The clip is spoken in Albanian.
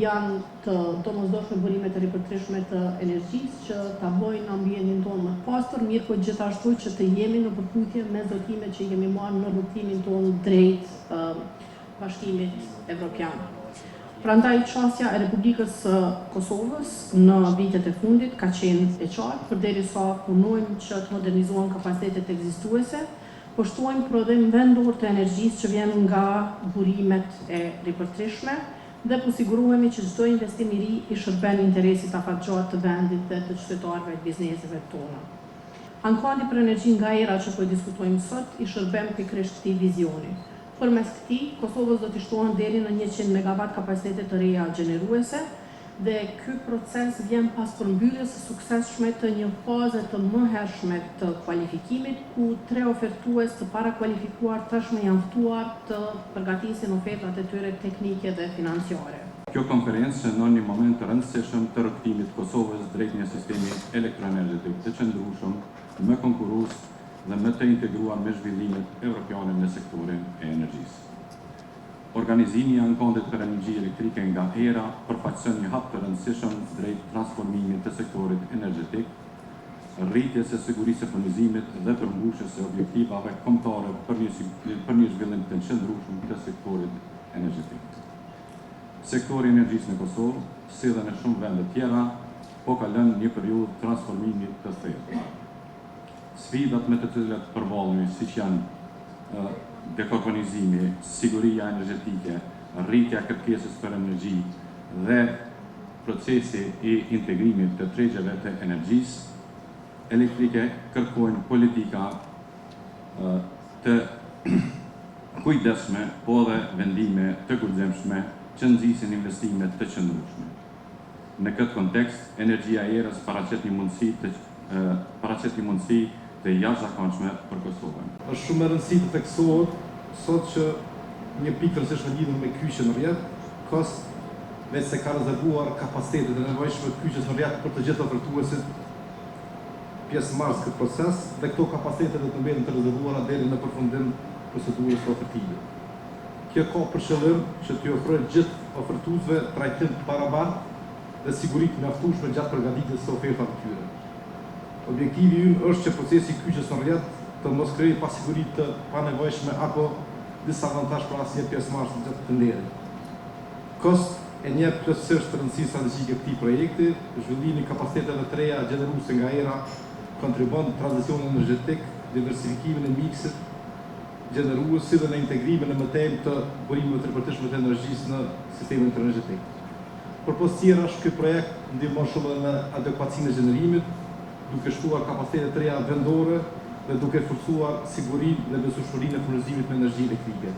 janë të domosdoshme burimet e ripërtreshme të energjisë që ta bojnë ambientin tonë më të pastër, mirë po gjithashtu që të jemi në përputhje me zotimet që jemi marrë në rrugtimin tonë drejt Bashkimit Evropian. Prandaj çështja e Republikës së Kosovës në vitet e fundit ka qenë e qartë, përderisa punojmë që të modernizohen kapacitetet ekzistuese, po shtojmë prodhim vendor të energjisë që vjen nga burimet e ripërtreshme dhe po sigurohemi që çdo investim i ri i shërben interesit afatgjatë të vendit dhe të qytetarëve të bizneseve tona. Ankandi për energjinë nga era që po diskutojmë sot i shërben pikërisht këtij vizioni. Përmes këtij, Kosovës do t'i shtohen deri në 100 MW kapacitete të reja gjeneruese dhe ky proces vjen pas përmbylljes së suksesshme të një faze të mëhershme të kualifikimit, ku 3 ofertues të parakualifikuar tashmë janë ftuar të përgatisin ofertat e tyre teknike dhe financiare. Kjo konferencë shënon një moment të rëndësishëm të rrugtimit të Kosovës drejt një sistemi elektroenergjetik të qëndrueshëm, më konkurrues dhe më të integruar me zhvillimet evropiane në sektorin e energjisë. Organizimi i ankondit për energji elektrike nga ERA përfaqëson një hap të rëndësishëm drejt transformimit të sektorit energjetik, rritjes së sigurisë së furnizimit dhe përmbushjes së objektivave kombëtare për një zhvillim të qëndrueshëm të sektorit energjetik. Sektori i energjisë në Kosovë, si dhe në shumë vende tjera, po kalon një periudhë transformimi të thellë. Sfidat me të cilat përballemi, siç janë dekarbonizimi, siguria energjetike, rritja e kërkesës për energji dhe procesi i integrimit të tregjeve të energjisë elektrike kërkojnë politika të kujdesshme, po dhe vendime të guximshme që nxisin investime të qëndrueshme. Në këtë kontekst, energjia e erës paraqet një mundësi të jashtëzakonshme për Kosovën. Është shumë e rëndësishme të theksohet sot që një pikë rëndësishme lidhur me kyçën në rrjet, veç se ka rezervuar kapacitetet e nevojshme të kyçës në rrjet për të gjithë ofertuesit pjesëmarrës këtë proces dhe këto kapacitete do të mbeten të rezervuara deri në përfundim procedurës së ofertimit. Kjo ka për qëllim që t'i ofrojë gjithë ofertuesve trajtim të barabartë dhe siguri të mjaftueshme gjatë përgatitjes së ofertave të tyre. Objektivi ynë është që procesi i kyçës në rrjet të mos krijojë pasiguri të panevojshme apo disavantazh për asnjë pjesëmarrës të tenderit. Kost e një plotësisht të rëndësisë strategjike këtij projekti, zhvillimi i kapaciteteve të reja gjeneruese nga ERA kontribon në tranzicionin energjetik, diversifikimin e miksit gjenerues si dhe në integrimin e mëtejmë të burimeve të ripërtreshme të energjisë në sistemin energjetik. Përpostësisht ky projekt ndihmon shumë edhe në adekuacinë e gjenerimit, duke shtuar kapacitete të reja vendore dhe duke forcuar sigurinë dhe besueshmërinë e furnizimit me energji elektrike.